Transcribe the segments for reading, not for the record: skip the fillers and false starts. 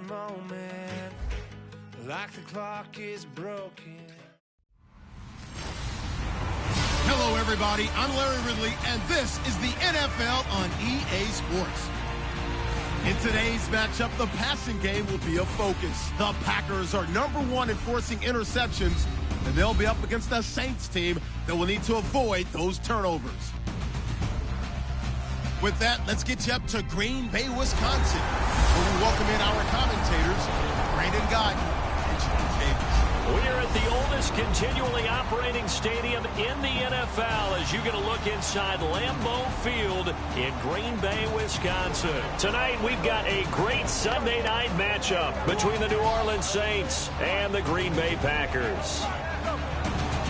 moment, like the clock is broken. Hello, everybody. I'm Larry Ridley, and this is the NFL on EA Sports. In today's matchup, the passing game will be a focus. The Packers are #1 in forcing interceptions, and they'll be up against a Saints team that will need to avoid those turnovers. With that, let's get you up to Green Bay, Wisconsin, where we welcome in our commentators, Brandon Guyton and John Davis. We are at the oldest continually operating stadium in the NFL as you get a look inside Lambeau Field in Green Bay, Wisconsin. Tonight, we've got a great Sunday night matchup between the New Orleans Saints and the Green Bay Packers.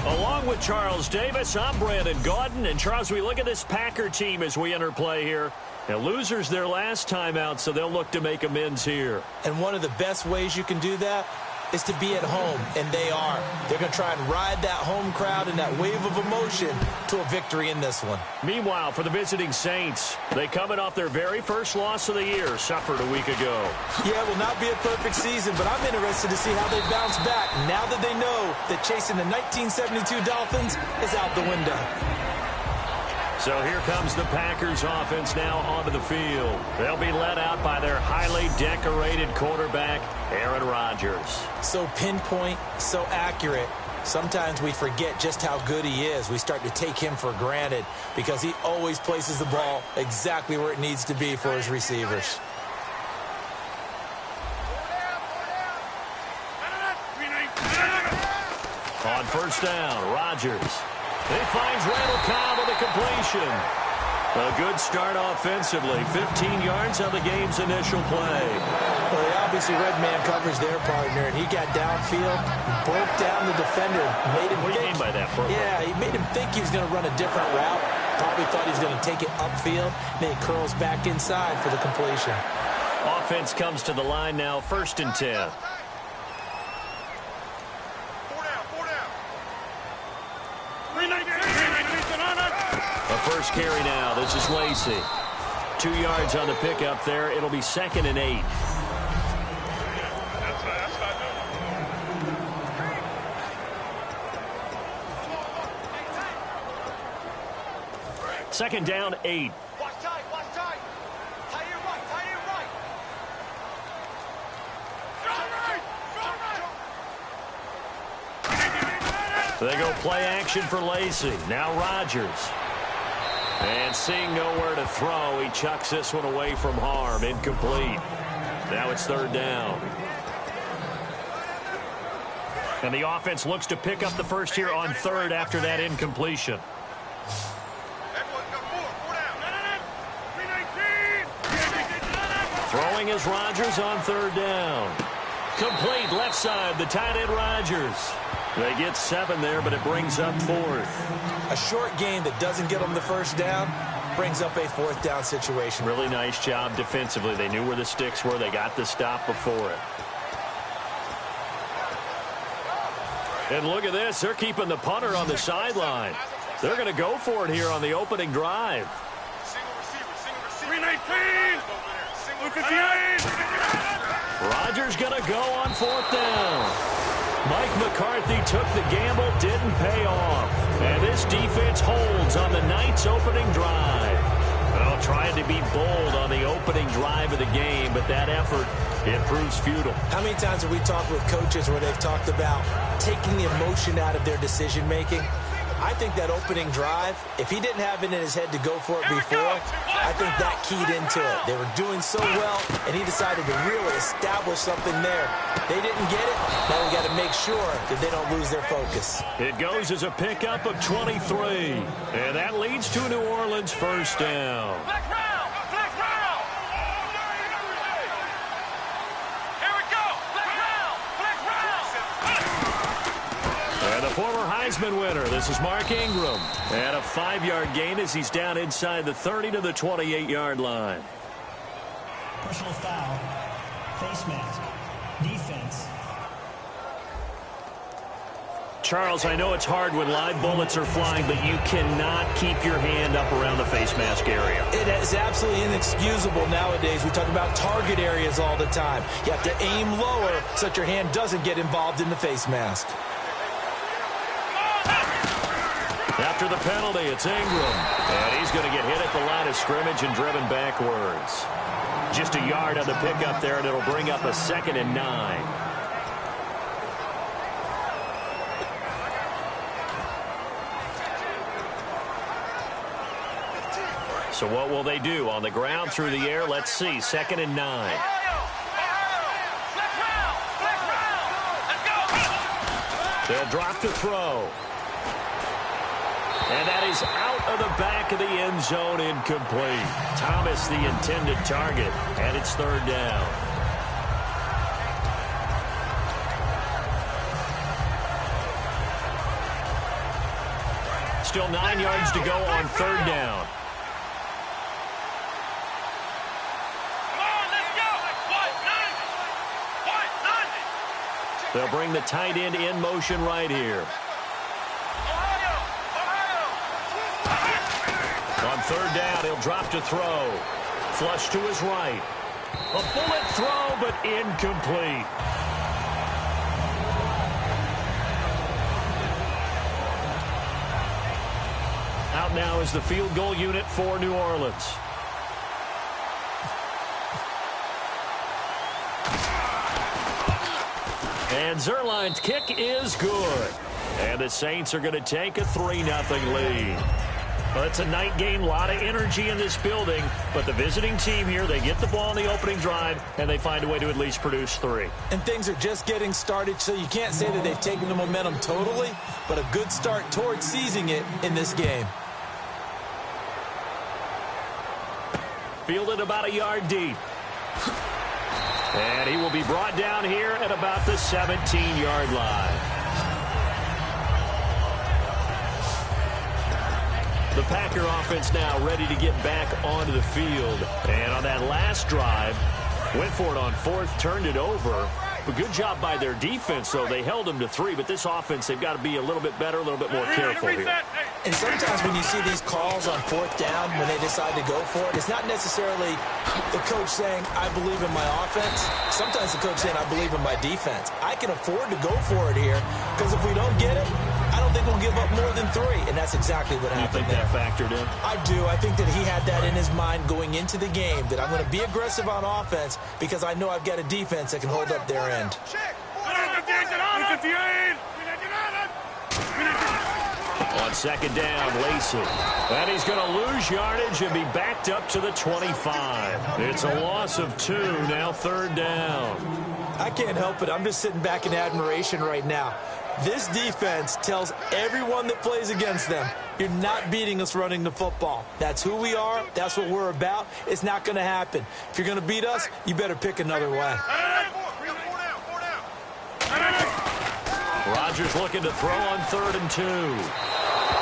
Along with Charles Davis, I'm Brandon Guyton. And Charles, we look at this Packer team as we enter play here. Now, losers their last time out, so they'll look to make amends here. And one of the best ways you can do that is to be at home, and they are. They're going to try and ride that home crowd and that wave of emotion to a victory in this one. Meanwhile, for the visiting Saints, they coming off their very first loss of the year, suffered a week ago. Yeah, it will not be a perfect season, but I'm interested to see how they bounce back now that they know that chasing the 1972 Dolphins is out the window. So here comes the Packers offense now onto the field. They'll be led out by their highly decorated quarterback, Aaron Rodgers. So pinpoint, so accurate. Sometimes we forget just how good he is. We start to take him for granted because he always places the ball exactly where it needs to be for his receivers. On first down, Rodgers. He finds Randall Cobb with a completion. A good start offensively. 15 yards on the game's initial play. Well, they obviously read man coverage their partner, and he got downfield, broke down the defender. Made him what do you mean by that, Purple? Yeah, he made him think he was going to run a different route. Probably thought he was going to take it upfield. Then he curls back inside for the completion. Offense comes to the line now, 1st and 10. A first carry now. This is Lacey. 2 yards on the pickup there. It'll be 2nd and 8. Second down, 8. Watch tight, watch tight. Tie it right, tie it right. They go play action for Lacey. Now Rodgers. And seeing nowhere to throw, he chucks this one away from harm. Incomplete. Now it's 3rd down. And the offense looks to pick up the first here on 3rd after that incompletion. Throwing is Rodgers on 3rd down. Complete left side, the tight end Rodgers. They get 7 there, but it brings up 4th. A short game that doesn't get them the first down brings up a 4th down situation. Really nice job defensively. They knew where the sticks were. They got the stop before it. And look at this. They're keeping the punter on the sideline. They're going to go for it here on the opening drive. Single receiver. 319. 258. Rodgers going to go on 4th down. Mike McCarthy took the gamble, didn't pay off. And this defense holds on the night's opening drive. Well, trying to be bold on the opening drive of the game, but that effort, it proves futile. How many times have we talked with coaches where they've talked about taking the emotion out of their decision-making? I think that opening drive, if he didn't have it in his head to go for it before, I think that keyed into it. They were doing so well, and he decided to really establish something there. They didn't get it. Now we got to make sure that they don't lose their focus. It goes as a pickup of 23, and that leads to a New Orleans first down. And the former Heisman winner, this is Mark Ingram. And a 5-yard gain as he's down inside the 30 to the 28-yard line. Personal foul, face mask, defense. Charles, I know it's hard when live bullets are flying, but you cannot keep your hand up around the face mask area. It is absolutely inexcusable nowadays. We talk about target areas all the time. You have to aim lower so that your hand doesn't get involved in the face mask. After the penalty, it's Ingram. And he's going to get hit at the line of scrimmage and driven backwards. Just a yard on the pickup there, and it'll bring up a 2nd and 9. So what will they do? On the ground, through the air, let's see. 2nd and 9. They'll drop to throw. And that is out of the back of the end zone, incomplete. Thomas, the intended target, and it's 3rd down. Still 9 yards to go on 3rd down. They'll bring the tight end in motion right here. On 3rd down, he'll drop to throw. Flush to his right. A bullet throw, but incomplete. Out now is the field goal unit for New Orleans. And Zerline's kick is good. And the Saints are going to take a 3-0 lead. Well, it's a night game, a lot of energy in this building, but the visiting team here, they get the ball in the opening drive, and they find a way to at least produce 3. And things are just getting started, so you can't say that they've taken the momentum totally, but a good start towards seizing it in this game. Fielded about a yard deep. And he will be brought down here at about the 17-yard line. The Packer offense now ready to get back onto the field. And on that last drive, went for it on 4th, turned it over. But good job by their defense, though. They held them to 3, but this offense, they've got to be a little bit better, a little bit more careful here. And sometimes when you see these calls on 4th down, when they decide to go for it, it's not necessarily the coach saying, I believe in my offense. Sometimes the coach saying, I believe in my defense. I can afford to go for it here, because if we don't get it, I don't think we'll give up more than 3, and that's exactly what happened. You think that factored in? I do. I think that he had that in his mind going into the game, that I'm going to be aggressive on offense because I know I've got a defense that can hold up their end. On 2nd down, Lacey. And he's going to lose yardage and be backed up to the 25. It's a loss of 2, now 3rd down. I can't help it. I'm just sitting back in admiration right now. This defense tells everyone that plays against them, you're not beating us running the football. That's who we are. That's what we're about. It's not going to happen. If you're going to beat us, you better pick another way. Rodgers looking to throw on 3rd and 2.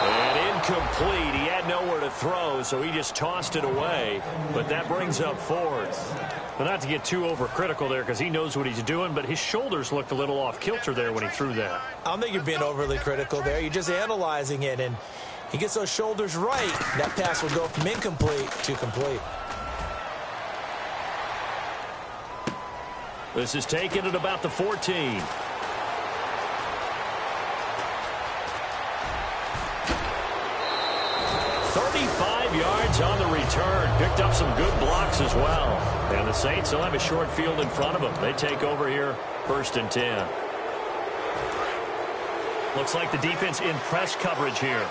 And incomplete. He had nowhere to throw, so he just tossed it away. But that brings up 4th. But not to get too overcritical there because he knows what he's doing, but his shoulders looked a little off kilter there when he threw that. I don't think you're being overly critical there. You're just analyzing it, and he gets those shoulders right. That pass will go from incomplete to complete. This is taken at about the 14. Yards on the return. Picked up some good blocks as well. And the Saints will have a short field in front of them. They take over here 1st and 10. Looks like the defense in press coverage here.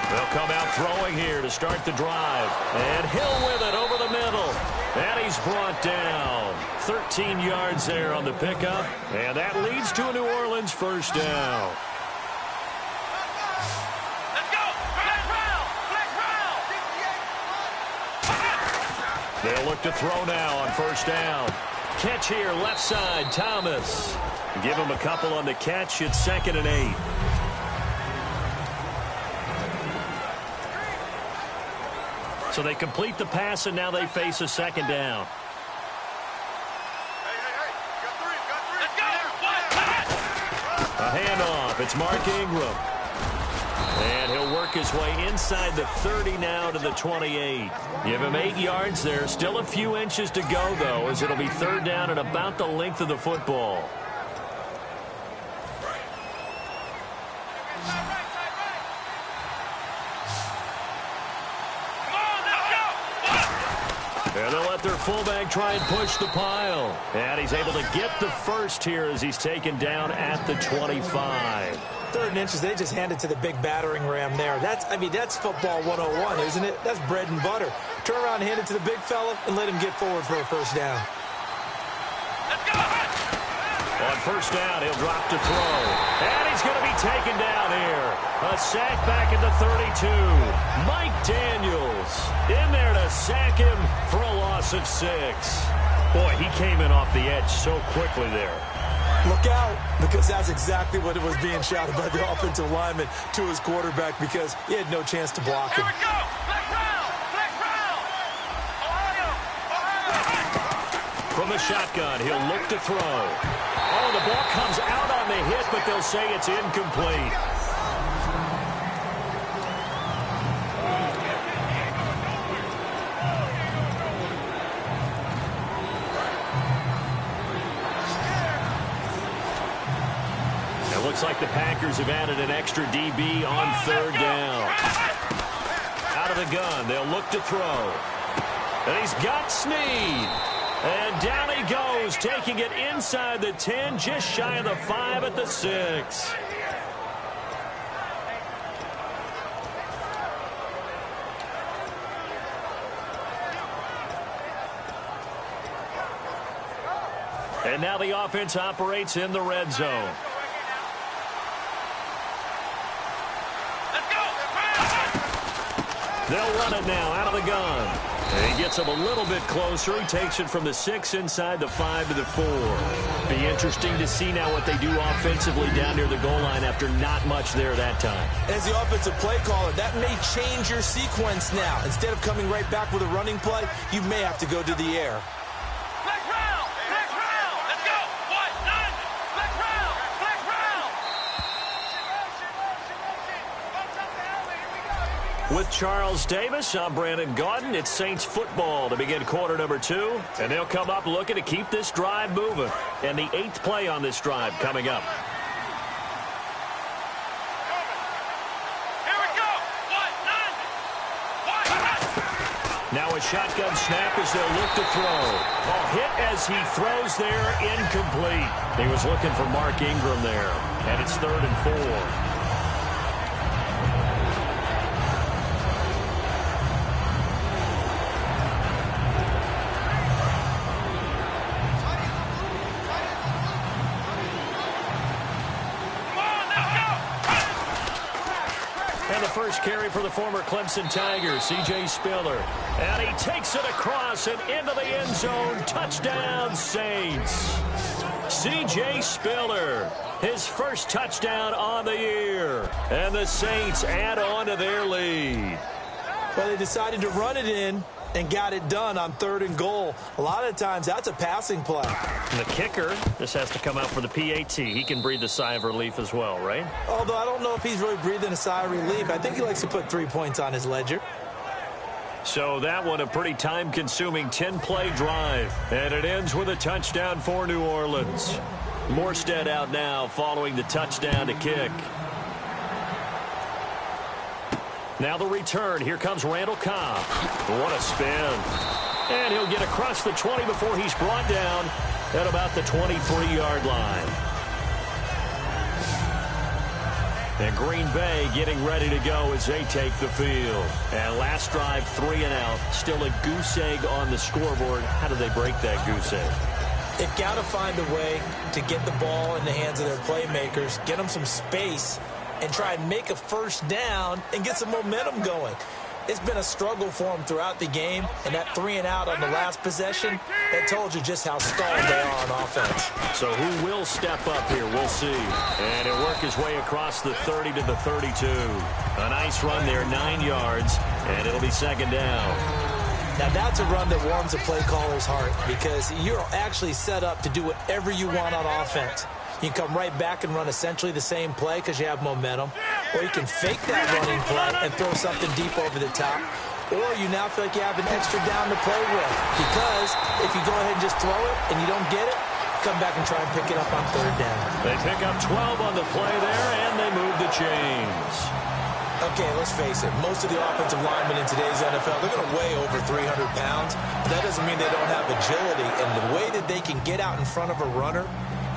They'll come out throwing here to start the drive. And Hill with it over the middle. And he's brought down. 13 yards there on the pickup. And that leads to a New Orleans 1st down. They'll look to throw now on 1st down. Catch here, left side, Thomas. Give him a couple on the catch. It's 2nd and 8. So they complete the pass, and now they face a 2nd down. A handoff. It's Mark Ingram. And he'll work his way inside the 30 now to the 28. Give him 8 yards there. Still a few inches to go, though, as it'll be 3rd down and about the length of the football. And they'll let their fullback try and push the pile. And he's able to get the first here as he's taken down at the 25. 3rd and inches, they just hand it to the big battering ram there. That's football 101, isn't it? That's bread and butter. Turn around and hand it to the big fella and let him get forward for a first down. Let's go! On first down, he'll drop to throw. And he's going to be taken down here. A sack back at the 32. Mike Daniels in there to sack him for a loss of 6. Boy, he came in off the edge so quickly there. Look out, because that's exactly what it was being shouted by the offensive lineman to his quarterback because he had no chance to block him. Here we go! Flex round! Flex round! Ohio! Ohio! From the shotgun, he'll look to throw. Oh, the ball comes out on the hit, but they'll say it's incomplete. It looks like the Packers have added an extra DB on 3rd down. Out of the gun, they'll look to throw. And he's got Snead. And down he goes, taking it inside the 10, just shy of the 5 at the 6. And now the offense operates in the red zone. They'll run it now out of the gun. And he gets him a little bit closer. He takes it from the 6 inside the 5 to the 4. Be interesting to see now what they do offensively down near the goal line after not much there that time. As the offensive play caller, that may change your sequence now. Instead of coming right back with a running play, you may have to go to the air. Flex round! Flex round! Let's go! 1, 9! Flex round! Flex round! With Charles Davis, I'm Brandon Gaudin. It's Saints football to begin quarter number 2. And they'll come up looking to keep this drive moving. And the 8th play on this drive coming up. Here we go! 1, 9! Now a shotgun snap as they'll look to throw. A hit as he throws there, incomplete. He was looking for Mark Ingram there. And it's 3rd and 4. First carry for the former Clemson Tigers, C.J. Spiller. And he takes it across and into the end zone. Touchdown, Saints. C.J. Spiller, his first touchdown on the year. And the Saints add on to their lead. Well, they decided to run it in and got it done on 3rd and goal. A lot of times, that's a passing play. And the kicker just has to come out for the PAT. He can breathe a sigh of relief as well, right? Although I don't know if he's really breathing a sigh of relief. I think he likes to put 3 points on his ledger. So that one a pretty time-consuming 10-play drive. And it ends with a touchdown for New Orleans. Morstead out now following the touchdown to kick. Now the return. Here comes Randall Cobb. What a spin. And he'll get across the 20 before he's brought down at about the 23-yard line. And Green Bay getting ready to go as they take the field. And last drive, 3 and out. Still a goose egg on the scoreboard. How do they break that goose egg? They've got to find a way to get the ball in the hands of their playmakers, get them some space, and try and make a first down and get some momentum going. It's been a struggle for them throughout the game, and that 3 and out on the last possession, that told you just how stalled they are on offense. So who will step up here? We'll see. And he'll work his way across the 30 to the 32. A nice run there, 9 yards, and it'll be 2nd down. Now, that's a run that warms the play caller's heart because you're actually set up to do whatever you want on offense. You can come right back and run essentially the same play because you have momentum. Or you can fake that running play and throw something deep over the top. Or you now feel like you have an extra down to play with. Because if you go ahead and just throw it and you don't get it, come back and try and pick it up on third down. They pick up 12 on the play there, and they move the chains. Okay, let's face it. Most of the offensive linemen in today's NFL, they're going to weigh over 300 pounds. But that doesn't mean they don't have agility. And the way that they can get out in front of a runner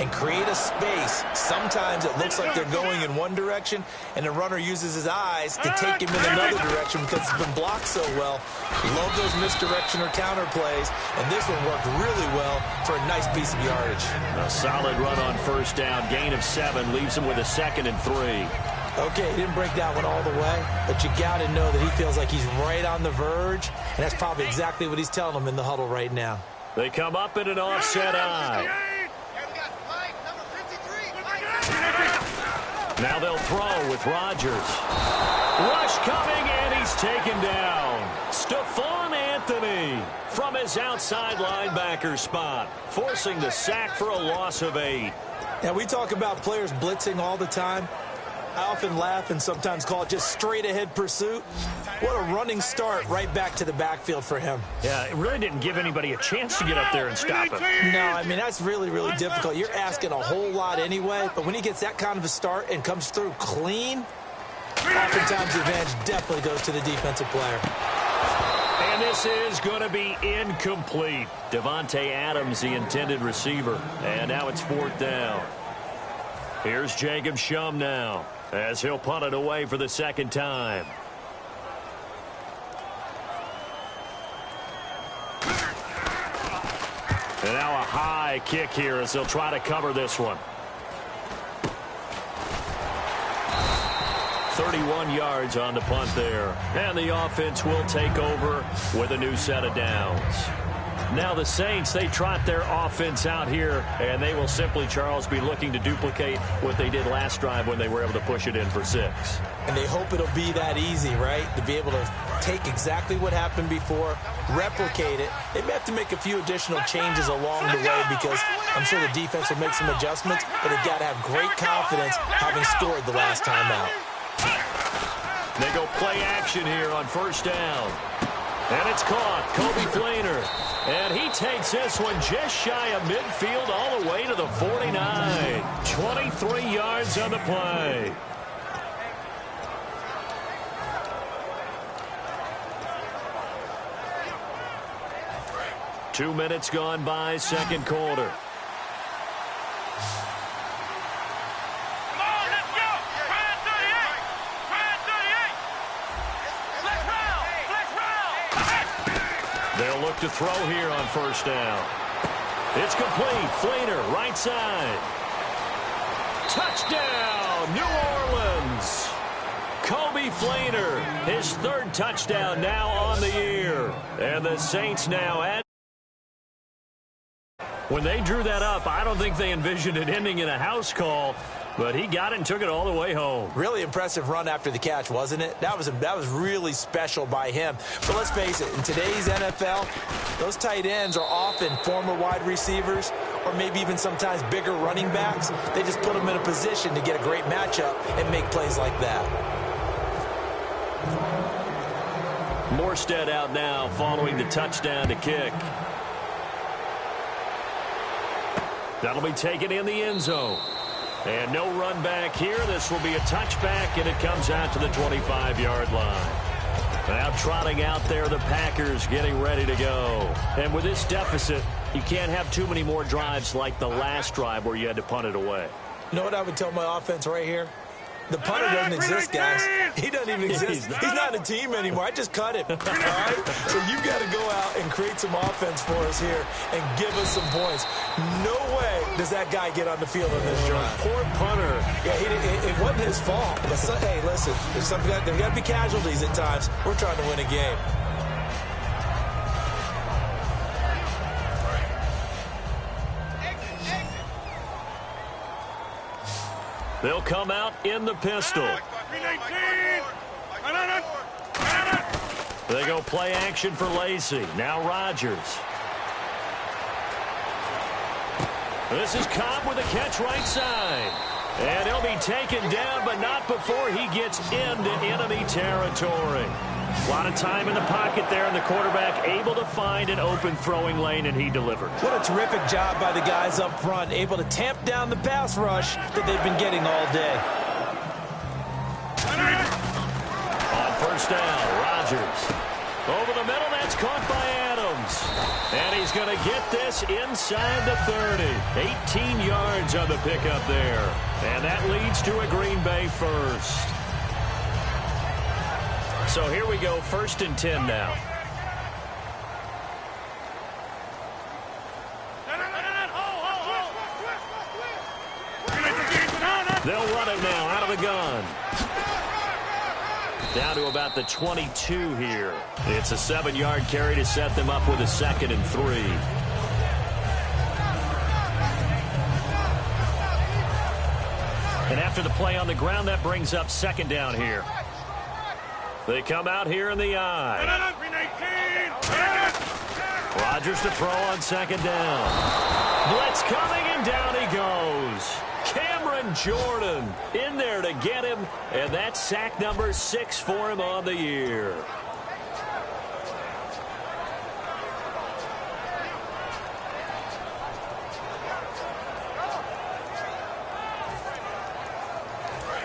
and create a space, sometimes it looks like they're going in one direction, and the runner uses his eyes to take him in another direction because it's been blocked so well. Love those misdirection or counter plays, and this one worked really well for a nice piece of yardage. A solid run on first down. Gain of 7 leaves him with a 2nd and 3. Okay, he didn't break that one all the way, but you got to know that he feels like he's right on the verge, and that's probably exactly what he's telling them in the huddle right now. They come up in an offset eye. Now they'll throw with Rodgers. Rush coming, and he's taken down. Stephon Anthony from his outside linebacker spot, forcing the sack for a loss of 8. Now, we talk about players blitzing all the time. I often laugh and sometimes call it just straight-ahead pursuit. What a running start right back to the backfield for him. Yeah, it really didn't give anybody a chance to get up there and stop him. No, I mean, that's really, really difficult. You're asking a whole lot anyway, but when he gets that kind of a start and comes through clean, oftentimes the advantage definitely goes to the defensive player. And this is going to be incomplete. Devontae Adams, the intended receiver. And now it's 4th down. Here's Jacob Shum now, as he'll punt it away for the 2nd time. And now a high kick here as they'll try to cover this one. 31 yards on the punt there. And the offense will take over with a new set of downs. Now the Saints, they trot their offense out here, and they will simply, Charles, be looking to duplicate what they did last drive when they were able to push it in for 6. And they hope it'll be that easy, right? To be able to take exactly what happened before, replicate it. They may have to make a few additional changes along the way because I'm sure the defense will make some adjustments, but they've got to have great confidence having scored the last time out. They go play action here on first down. And it's caught. Kobe Fleener. And he takes this one just shy of midfield all the way to the 49. 23 yards on the play. Two minutes gone by, second quarter. They'll look to throw here on first down. It's complete. Fleener, right side. Touchdown, New Orleans. Kobe Fleener, his 3rd touchdown now on the year. And the Saints now at. When they drew that up, I don't think they envisioned it ending in a house call. But he got it and took it all the way home. Really impressive run after the catch, wasn't it? That was really special by him. But let's face it, in today's NFL, those tight ends are often former wide receivers or maybe even sometimes bigger running backs. They just put them in a position to get a great matchup and make plays like that. Morstead out now following the touchdown to kick. That'll be taken in the end zone. And no run back here. This will be a touchback, and it comes out to the 25-yard line. Now trotting out there, the Packers getting ready to go. And with this deficit, you can't have too many more drives like the last drive where you had to punt it away. You know what I would tell my offense right here? The punter doesn't exist, guys. He doesn't even exist. He's not a team anymore. I just cut him. All right? So you've got to go out and create some offense for us here and give us some points. No way does that guy get on the field on this drive. Poor punter. Yeah, it wasn't his fault. But hey, listen, there's got to be casualties at times. We're trying to win a game. They'll come out in the pistol. They go play action for Lacy. Now Rodgers. This is Cobb with a catch right side. And he'll be taken down, but not before he gets into enemy territory. A lot of time in the pocket there, and the quarterback able to find an open throwing lane, and he delivered. What a terrific job by the guys up front, able to tamp down the pass rush that they've been getting all day. On first down, Rodgers. Over the middle, that's caught by Adams. And he's going to get this inside the 30. 18 yards on the pickup there. And that leads to a Green Bay first. So here we go, 1st and 10 now. They'll run it now out of the gun. Down to about the 22 here. It's a 7-yard carry to set them up with a 2nd and 3. And after the play on the ground, that brings up 2nd down here. They come out here in the eye. Rodgers to throw on 2nd down. Blitz coming, and down he goes. Cameron Jordan in there to get him, and that's sack number 6 for him on the year.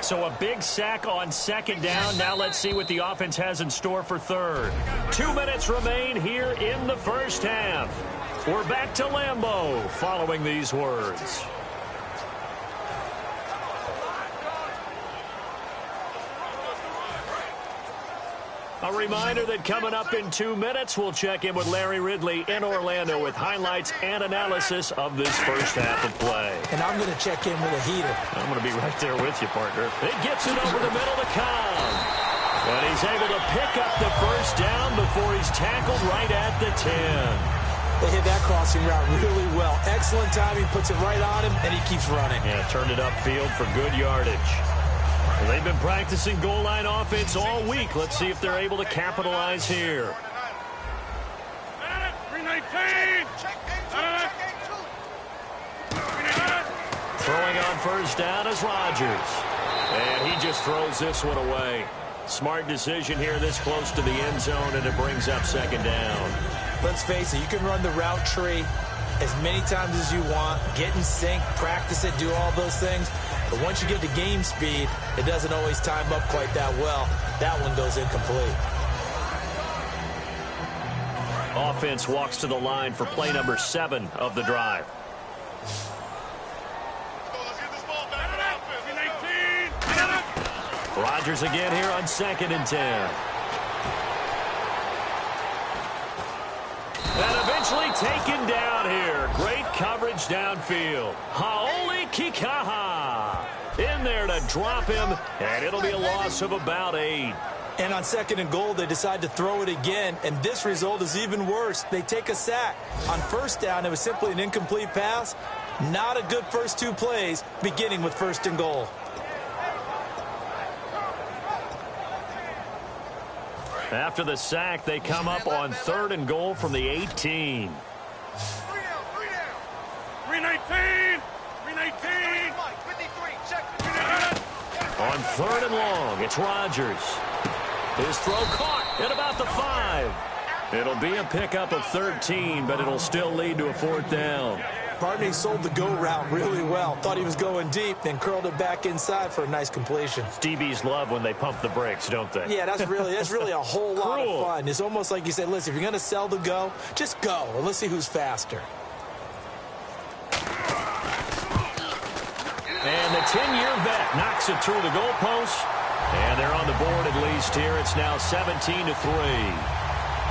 So a big sack on 2nd down. Now let's see what the offense has in store for 3rd. 2 minutes remain here in the first half. We're back to Lambeau following these words. A reminder that coming up in 2 minutes, we'll check in with Larry Ridley in Orlando with highlights and analysis of this first half of play. And I'm going to check in with a heater. I'm going to be right there with you, partner. He gets it over the middle to Cobb. And he's able to pick up the first down before he's tackled right at the 10. They hit that crossing route really well. Excellent timing, puts it right on him, and he keeps running. Yeah, turned it upfield for good yardage. Well, they've been practicing goal line offense all week. Let's see if they're able to capitalize here. 319. Throwing on first down is Rodgers. And he just throws this one away. Smart decision here this close to the end zone, and it brings up 2nd down. Let's face it, you can run the route tree as many times as you want, get in sync, practice it, do all those things. But once you get to game speed, it doesn't always time up quite that well. That one goes incomplete. Offense walks to the line for play number 7 of the drive. Rodgers again here on 2nd and 10. And eventually taken down here. Great coverage downfield. Haoli Kikaha in there to drop him, and it'll be a loss of about 8. And on 2nd and goal, they decide to throw it again, and this result is even worse. They take a sack. On first down, it was simply an incomplete pass. Not a good first 2 plays, beginning with 1st and goal. After the sack, they come up on 3rd and goal from the 18. 319. On 3rd and long, it's Rodgers. His throw caught at about the 5. It'll be a pickup of 13, but it'll still lead to a 4th down. Partner sold the go route really well. Thought he was going deep, then curled it back inside for a nice completion. DBs love when they pump the brakes, don't they? Yeah, that's really a whole lot of fun. It's almost like you say, listen, if you're going to sell the go, just go, and let's see who's faster. And the 10-year vet knocks it through the goalpost. And they're on the board at least here. It's now 17-3.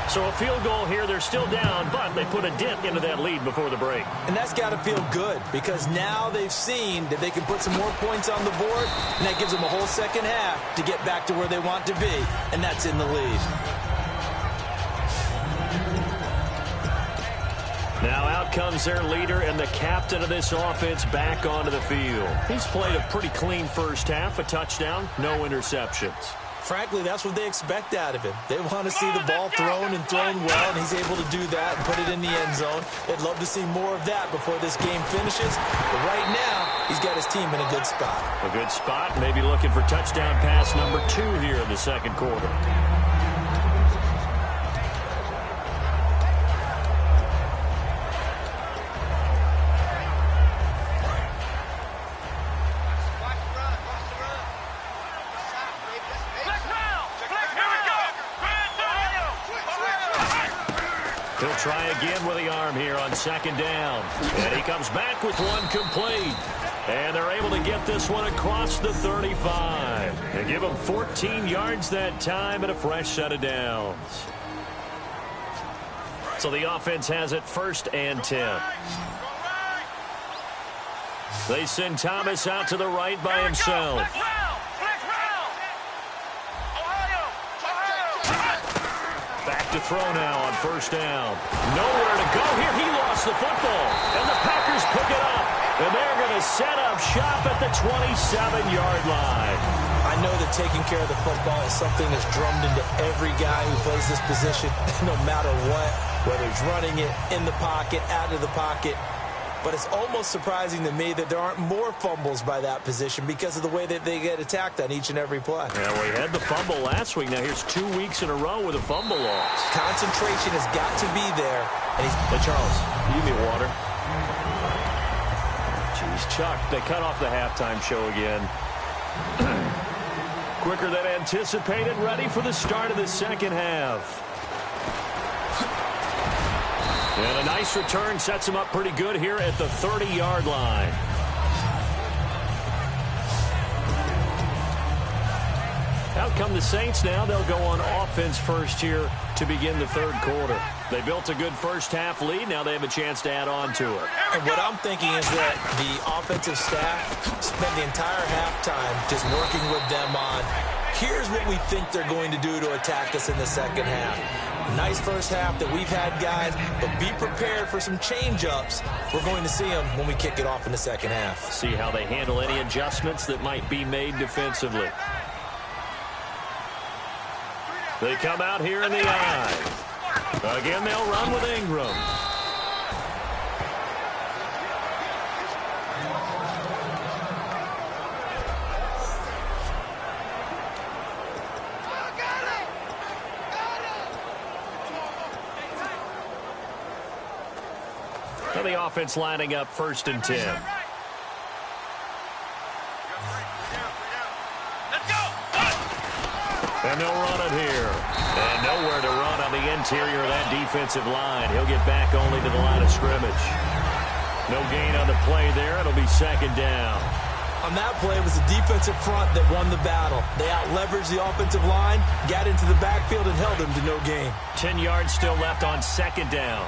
So a field goal here. They're still down, but they put a dent into that lead before the break. And that's got to feel good because now they've seen that they can put some more points on the board, and that gives them a whole second half to get back to where they want to be, and that's in the lead. Now out comes their leader and the captain of this offense back onto the field. He's played a pretty clean first half, a touchdown, no interceptions. Frankly, that's what they expect out of him. They want to see the ball thrown and thrown well, and he's able to do that and put it in the end zone. They'd love to see more of that before this game finishes. But right now, he's got his team in a good spot. A good spot, maybe looking for touchdown pass number 2 here in the second quarter. He'll try again with the arm here on second down. And he comes back with one complete. And they're able to get this one across the 35. They give him 14 yards that time and a fresh set of downs. So the offense has it 1st and 10. They send Thomas out to the right by himself. Back to throw now on 1st down. Nowhere to go here. He lost the football. And the Packers pick it up. And they're going to set up shop at the 27-yard line. I know that taking care of the football is something that's drummed into every guy who plays this position, no matter what, whether he's running it, in the pocket, out of the pocket. But it's almost surprising to me that there aren't more fumbles by that position because of the way that they get attacked on each and every play. Yeah, well, he had the fumble last week. Now here's 2 weeks in a row with a fumble loss. Concentration has got to be there. And hey, Charles, you give me water. Jeez, Chuck, they cut off the halftime show again. Quicker than anticipated, ready for the start of the second half. And a nice return sets him up pretty good here at the 30-yard line. Out come the Saints now. They'll go on offense first here to begin the third quarter. They built a good first half lead. Now they have a chance to add on to it. And what I'm thinking is that the offensive staff spent the entire halftime just working with them on, here's what we think they're going to do to attack us in the second half. Nice first half that we've had, guys, but be prepared for some change-ups. We're going to see them when we kick it off in the second half. See how they handle any adjustments that might be made defensively. They come out here in the eye. Again, they'll run with Ingram. So the offense lining up 1st and 10. And they'll run it here. And nowhere to run on the interior of that defensive line. He'll get back only to the line of scrimmage. No gain on the play there. It'll be second down. On that play, it was the defensive front that won the battle. They out-leveraged the offensive line, got into the backfield, and held them to no gain. 10 yards still left on second down.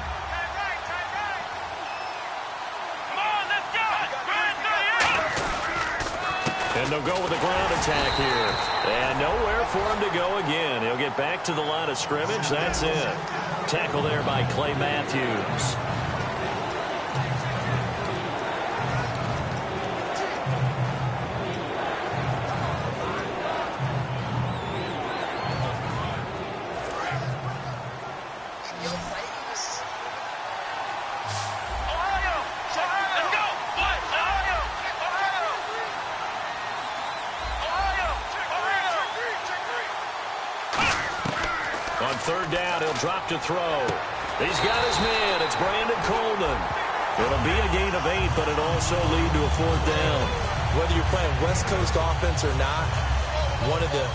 And they'll go with the ground attack here. And nowhere for him to go again. He'll get back to the line of scrimmage. That's it. Tackle there by Clay Matthews. On third down, he'll drop to throw. He's got his man. It's Brandon Coleman. It'll be a gain of 8, but it'll also lead to a 4th down. Whether you're playing West Coast offense or not, one of the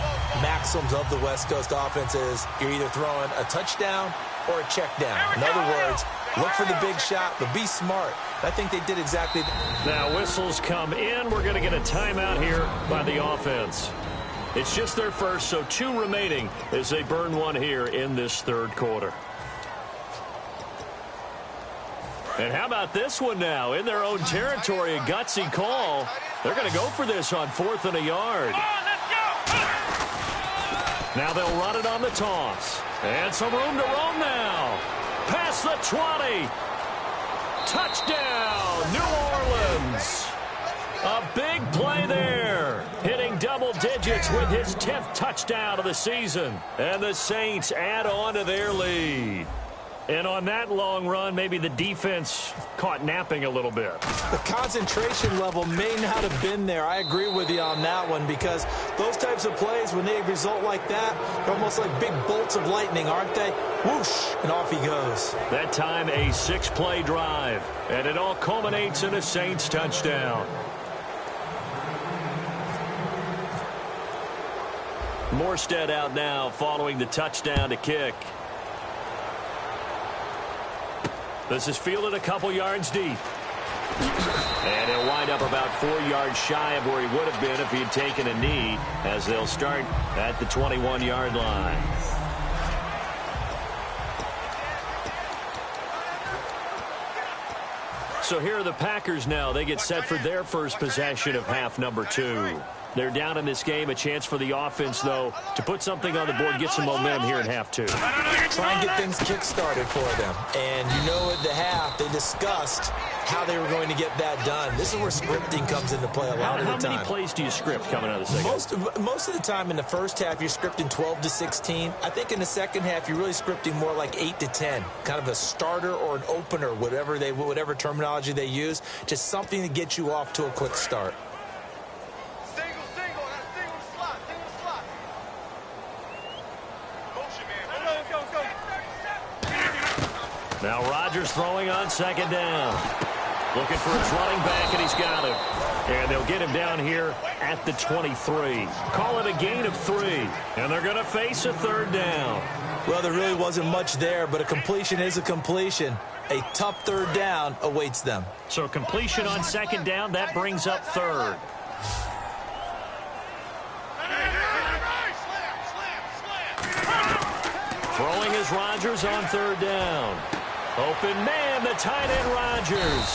maxims of the West Coast offense is you're either throwing a touchdown or a check down. In other words, look for the big shot, but be smart. I think they did exactly that. Now whistles come in. We're going to get a timeout here by the offense. It's just their first, so 2 remaining as they burn one here in this third quarter. And how about this one now? In their own territory, a gutsy call. They're going to go for this on 4th and a yard. Now they'll run it on the toss. And some room to roam now. Past the 20. Touchdown, New Orleans. A big play there. Hitting double digits with his 10th touchdown of the season. And the Saints add on to their lead. And on that long run, maybe the defense caught napping a little bit. The concentration level may not have been there. I agree with you on that one, because those types of plays, when they result like that, they're almost like big bolts of lightning, aren't they? Whoosh, and off he goes. That time, a 6-play drive, and it all culminates in a Saints touchdown. Morstead out now following the touchdown to kick. This is fielded a couple yards deep. And he'll wind up about 4 yards shy of where he would have been if he had taken a knee, as they'll start at the 21-yard line. So here are the Packers now. They get set for their first possession of half number 2. They're down in this game. A chance for the offense, though, to put something on the board, get some momentum here in half 2. Try and get things kick-started for them. And you know at the half, they discussed how they were going to get that done. This is where scripting comes into play a lot of the time. How many plays do you script coming out of the second? Most of the time in the first half, you're scripting 12 to 16. I think in the second half, you're really scripting more like 8 to 10. Kind of a starter or an opener, whatever terminology they use. Just something to get you off to a quick start. Now Rodgers throwing on second down. Looking for his running back, and he's got him. And they'll get him down here at the 23. Call it a gain of 3. And they're going to face a third down. Well, there really wasn't much there, but a completion is a completion. A tough third down awaits them. So completion on second down, that brings up third. Throwing is Rodgers on third down. Open man, the tight end Rodgers.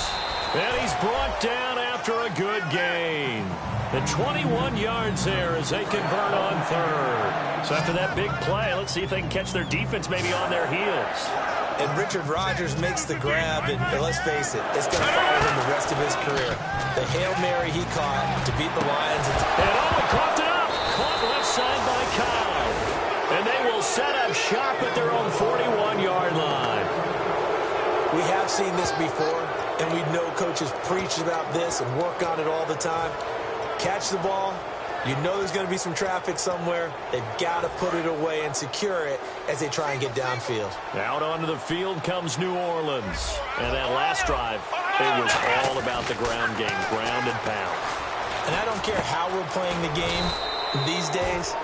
And he's brought down after a good gain. The 21 yards there as they convert on third. So after that big play, let's see if they can catch their defense maybe on their heels. And Richard Rodgers makes the grab, and let's face it, it's going to follow him the rest of his career. The Hail Mary he caught to beat the Lions. And he coughed it up. Caught left side by Kyle. And they will set up shop at their own 41-yard line. We have seen this before, and we know coaches preach about this and work on it all the time. Catch the ball. You know there's going to be some traffic somewhere. They've got to put it away and secure it as they try and get downfield. Out onto the field comes New Orleans. And that last drive, it was all about the ground game, ground and pound. And I don't care how we're playing the game these days,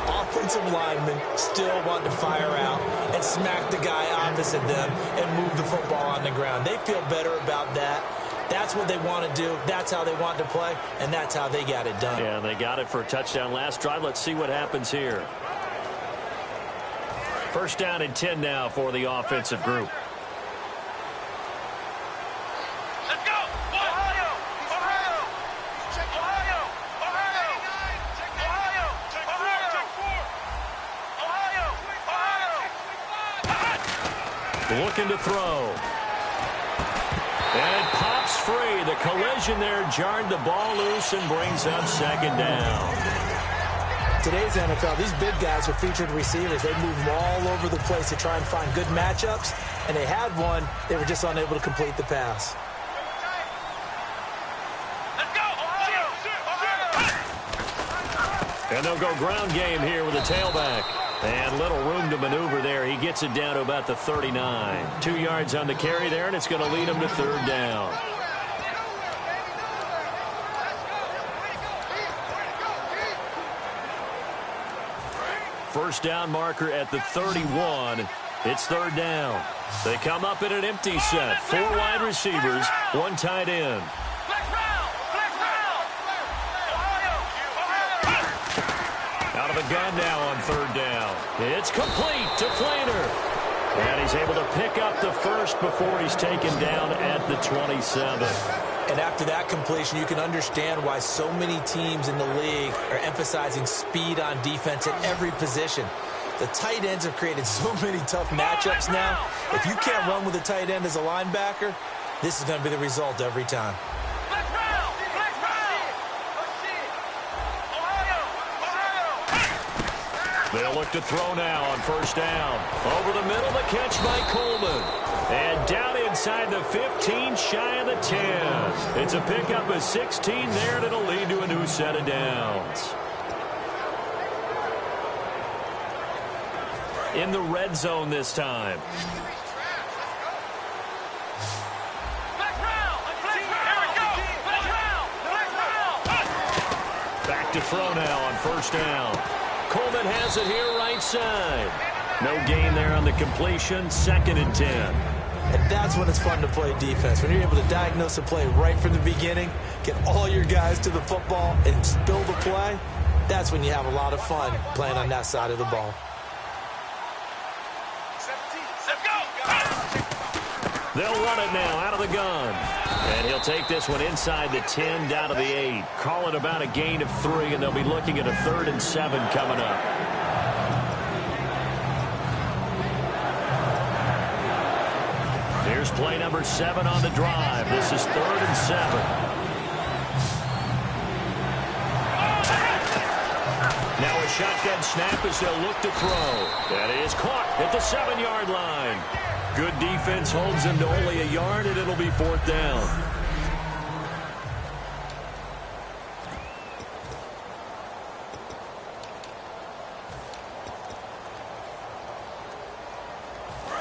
offensive linemen still want to fire out and smack the guy opposite them and move the football on the ground. They feel better about that. That's what they want to do. That's how they want to play, and that's how they got it done. Yeah, they got it for a touchdown last drive. Let's see what happens here. First down and 10 now for the offensive group. Let's go! Ohio! Ohio! Ohio! Ohio! Ohio! Ohio! Looking to throw. And it pops free. The collision there jarred the ball loose and brings up second down. Today's NFL, these big guys are featured receivers. They move them all over the place to try and find good matchups, and they had one. They were just unable to complete the pass. Let's go! Ohio! And they'll go ground game here with a tailback. And little room to maneuver there. He gets it down to about the 39. 2 yards on the carry there, and it's going to lead him to third down. First down marker at the 31. It's third down. They come up in an empty set. 4 wide receivers, 1 tight end. Out of the gun now on third down. It's complete to Flainer. And he's able to pick up the first before he's taken down at the 27. And after that completion, you can understand why so many teams in the league are emphasizing speed on defense at every position. The tight ends have created so many tough matchups now. If you can't run with a tight end as a linebacker, this is going to be the result every time. Ohio! They'll look to throw now on first down. Over the middle, the catch by Coleman. And down inside the 15, shy of the 10. It's a pickup of 16 there, and it'll lead to a new set of downs. In the red zone this time. Back to throw now on first down. Coleman has it here right side. No gain there on the completion. 2nd and 10. And that's when it's fun to play defense. When you're able to diagnose a play right from the beginning, get all your guys to the football, and spill the play, that's when you have a lot of fun playing on that side of the ball. They'll run it now out of the gun. And he'll take this one inside the 10, down to the 8. Call it about a gain of 3, and they'll be looking at a 3rd and 7 coming up. Here's play number 7 on the drive. This is 3rd and 7. Now a shotgun snap as they'll look to throw. That is caught at the 7-yard line. Good defense holds him to only a yard, and it'll be 4th down.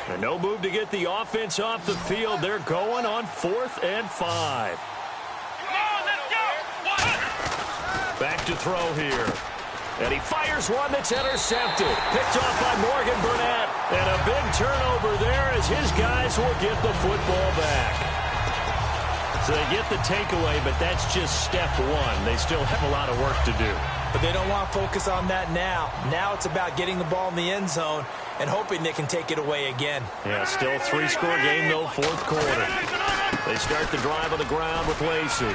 And no move to get the offense off the field. They're going on 4th and 5. Back to throw here. And he fires one that's intercepted. Picked off by Morgan Burnett. And a big turnover there as his guys will get the football back. So they get the takeaway, but that's just step 1. They still have a lot of work to do. But they don't want to focus on that now. Now it's about getting the ball in the end zone and hoping they can take it away again. Yeah, still a 3-score game, though, 4th quarter. They start the drive on the ground with Lacey.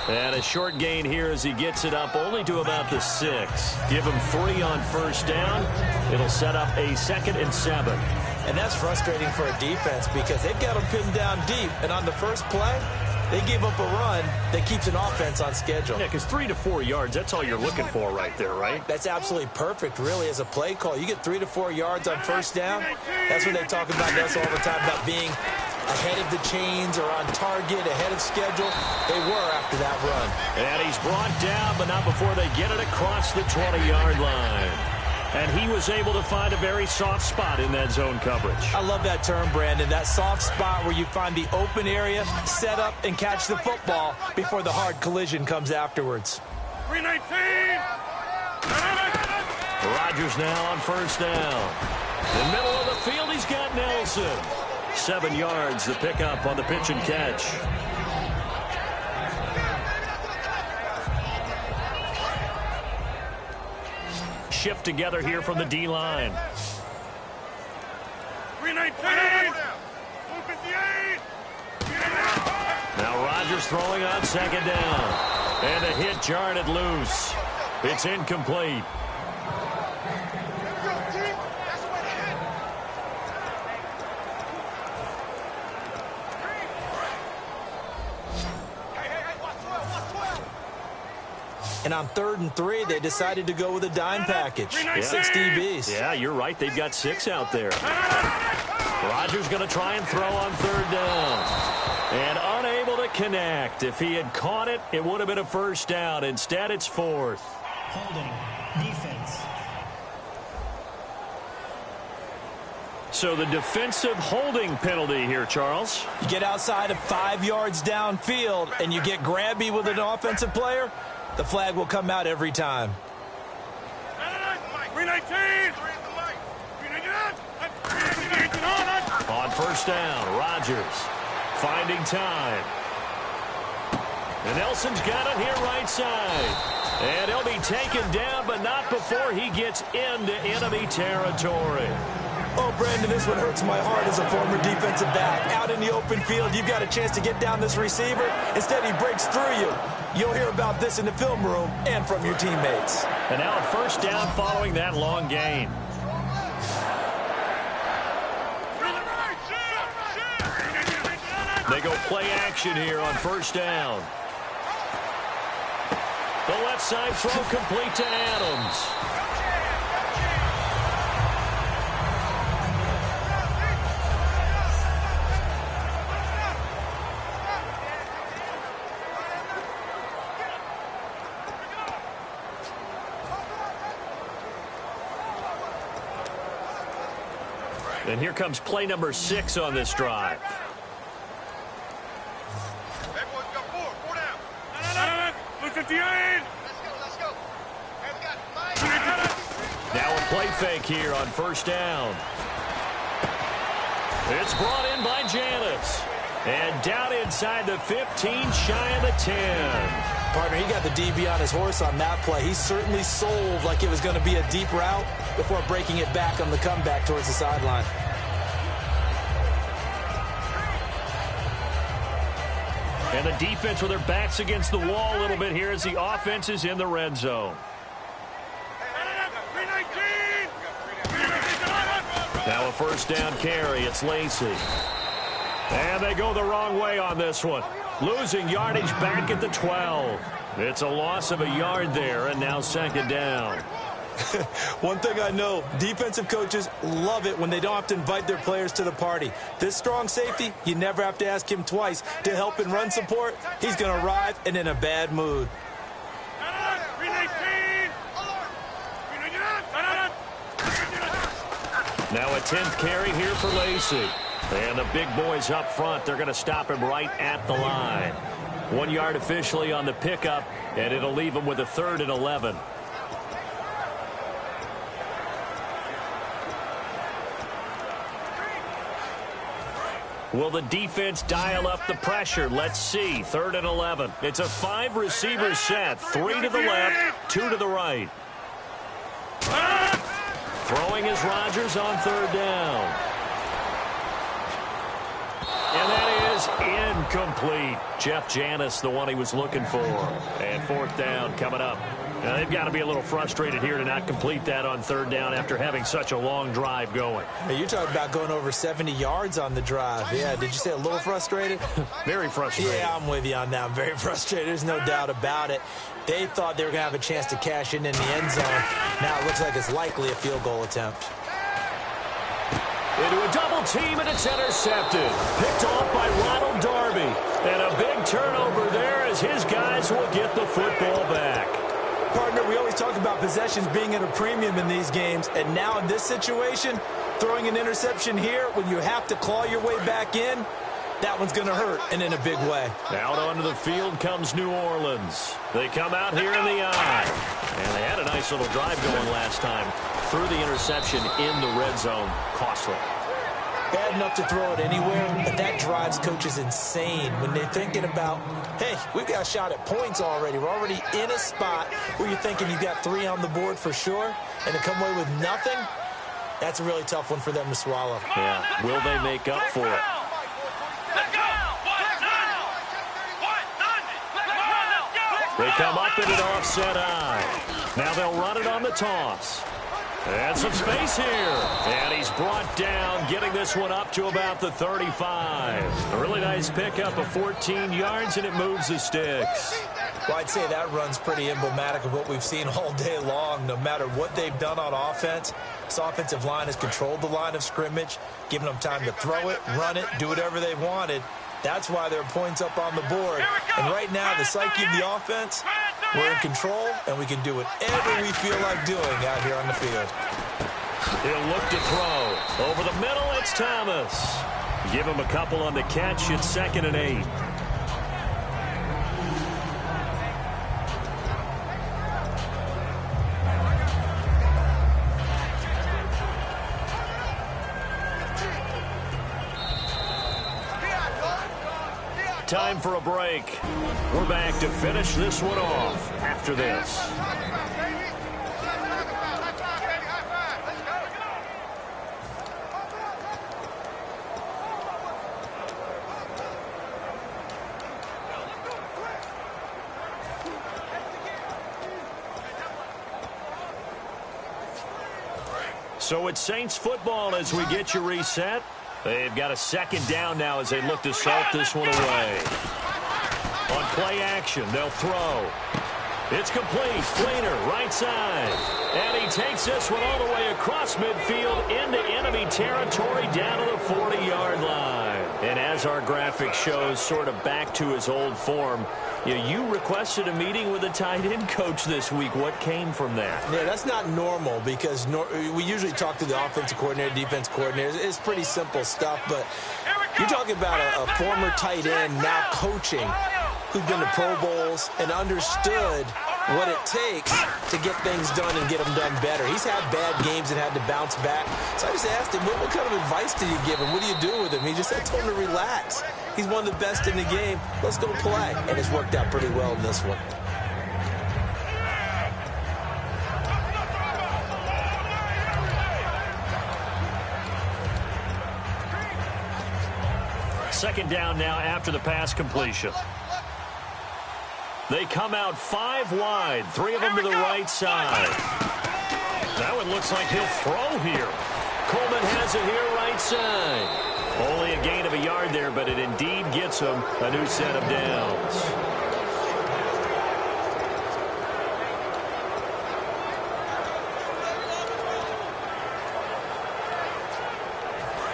And a short gain here as he gets it up only to about the 6. Give him 3 on first down. It'll set up a 2nd and 7. And that's frustrating for a defense because they've got them pinned down deep. And on the first play, they give up a run that keeps an offense on schedule. Yeah, because 3 to 4 yards, that's all you're looking for right there, right? That's absolutely perfect, really, as a play call. You get 3 to 4 yards on first down. That's what they talk about us all the time, about being ahead of the chains or on target, ahead of schedule. They were after that run. And he's brought down, but not before they get it across the 20-yard line. And he was able to find a very soft spot in that zone coverage. I love that term, Brandon. That soft spot where you find the open area, set up, and catch the football before the hard collision comes afterwards. 319! Rodgers now on first down. In the middle of the field, he's got Nelson. 7 yards, the pickup on the pitch and catch. Shift together here from the D-line. 319! Now Rodgers throwing on second down. And a hit jarred loose. It's incomplete. And on 3rd and 3, they decided to go with a dime package. Yeah. 6 DBs. Yeah, you're right. They've got 6 out there. Rodgers going to try and throw on 3rd down. And unable to connect. If he had caught it, it would have been a first down. Instead, it's 4th. Holding. Defense. So the defensive holding penalty here, Charles. You get outside of 5 yards downfield and you get grabby with an offensive player, the flag will come out every time. 319! On first down, Rodgers finding time. And Nelson's got it here right side. And he'll be taken down, but not before he gets into enemy territory. Oh, Brandon, this one hurts my heart as a former defensive back. Out in the open field, you've got a chance to get down this receiver. Instead, he breaks through you. You'll hear about this in the film room and from your teammates. And now a first down following that long gain. They go play action here on first down. The left side throw complete to Adams. And here comes play number 6 on this drive. Now a play fake here on first down. It's brought in by Janis. And down inside the 15, shy of the 10. Partner, he got the DB on his horse on that play. He certainly sold like it was going to be a deep route before breaking it back on the comeback towards the sideline. And the defense with their backs against the wall a little bit here as the offense is in the red zone. Now a first down carry. It's Lacey. And they go the wrong way on this one. Losing yardage back at the 12. It's a loss of a yard there, and now second down. One thing I know, defensive coaches love it when they don't have to invite their players to the party. This strong safety, you never have to ask him twice to help in run support. He's going to arrive and in a bad mood. Now a 10th carry here for Lacey. And the big boys up front, they're going to stop him right at the line. 1 yard officially on the pickup, and it'll leave him with a 3rd and 11. Will the defense dial up the pressure? Let's see. 3rd and 11. It's a 5-receiver set. 3 to the left, 2 to the right. Throwing is Rodgers on 3rd down. And that is incomplete. Jeff Janis, the one he was looking for. And 4th down coming up. Now, they've got to be a little frustrated here to not complete that on 3rd down after having such a long drive going. Hey, you're talking about going over 70 yards on the drive. Yeah, did you say a little frustrated? Very frustrated. Yeah, I'm with you on that. I'm very frustrated. There's no doubt about it. They thought they were going to have a chance to cash in the end zone. Now it looks like it's likely a field goal attempt. Into a double team, and it's intercepted. Picked off by Ronald Darby. And a big turnover there as his guys will get the football back. Partner, we always talk about possessions being at a premium in these games. And now in this situation, throwing an interception here when you have to claw your way back in, that one's going to hurt, and in a big way. Out onto the field comes New Orleans. They come out here in the eye. And they had a nice little drive going last time. Threw the interception in the red zone. Costly. Bad enough to throw it anywhere, but that drives coaches insane when they're thinking about, hey, we've got a shot at points already. We're already in a spot where you're thinking you've got 3 on the board for sure, and to come away with nothing, that's a really tough one for them to swallow. Yeah. Will they make up for it? They come up in an offset eye. Now they'll run it on the toss. And some space here. And he's brought down, getting this one up to about the 35. A really nice pickup of 14 yards, and it moves the sticks. Well, I'd say that run's pretty emblematic of what we've seen all day long. No matter what they've done on offense, this offensive line has controlled the line of scrimmage, given them time to throw it, run it, do whatever they wanted. That's why there are points up on the board. And right now, the psyche of the offense, we're in control, and we can do whatever we feel like doing out here on the field. He'll look to throw. Over the middle, it's Thomas. Give him a couple on the catch. It's 2nd and 8. Time for a break. We're back to finish this one off after this. So it's Saints football as we get you reset. They've got a 2nd down now as they look to salt this one away. On play action, they'll throw. It's complete. Fleener, right side. And he takes this one all the way across midfield into enemy territory down to the 40-yard line. And as our graphic shows, sort of back to his old form, you requested a meeting with a tight end coach this week. What came from that? Yeah, that's not normal because we usually talk to the offensive coordinator, defense coordinator. It's pretty simple stuff, but you're talking about a former tight end now coaching who's been to Pro Bowls and understood what it takes to get things done and get them done better. He's had bad games and had to bounce back. So I just asked him, what kind of advice did you give him? What do you do with him? He just said, I told him to relax. He's one of the best in the game. Let's go play. And it's worked out pretty well in this one. Second down now after the pass completion. They come out 5 wide, 3 of them to the right side. That one looks like he'll throw here. Coleman has it here right side. Only a gain of a yard there, but it indeed gets him a new set of downs.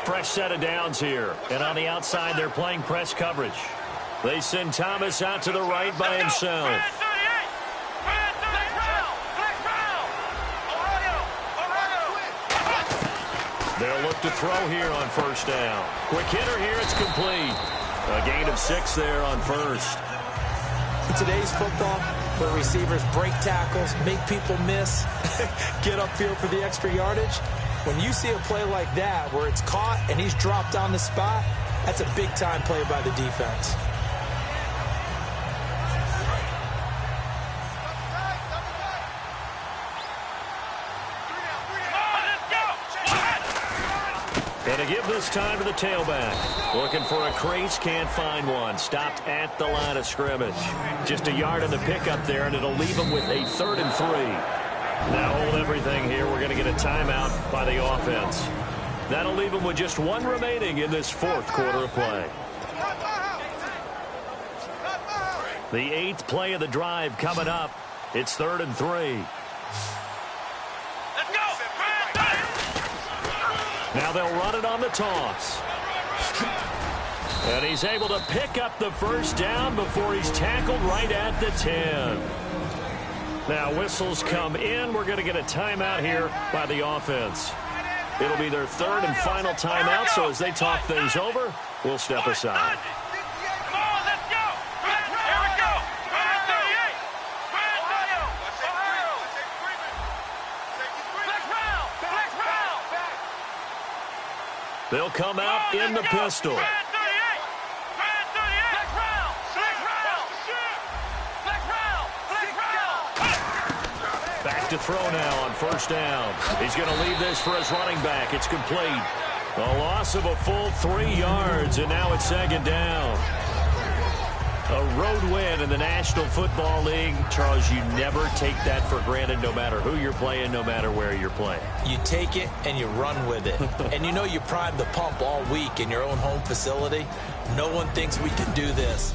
Fresh set of downs here. And on the outside, they're playing press coverage. They send Thomas out to the right by himself. They'll look to throw here on first down. Quick hitter here, it's complete. A gain of 6 there on first. In today's football, where receivers break tackles, make people miss, get upfield for the extra yardage, when you see a play like that where it's caught and he's dropped on the spot, that's a big-time play by the defense. And to give this time to the tailback. Looking for a crease, can't find one. Stopped at the line of scrimmage. Just a yard in the pickup there, and it'll leave him with a 3rd and 3. Now hold everything here. We're going to get a timeout by the offense. That'll leave him with just 1 remaining in this 4th quarter of play. The 8th play of the drive coming up. It's 3rd and 3. Now they'll run it on the toss. And he's able to pick up the first down before he's tackled right at the 10. Now whistles come in. We're going to get a timeout here by the offense. It'll be their 3rd and final timeout, so as they talk things over, we'll step aside. They'll come out in the pistol. Back to throw now on first down. He's going to leave this for his running back. It's complete. A loss of a full 3 yards, and now it's 2nd down. A road win in the National Football League. Charles, you never take that for granted no matter who you're playing, no matter where you're playing. You take it and you run with it. And you know you prime the pump all week in your own home facility. No one thinks we can do this.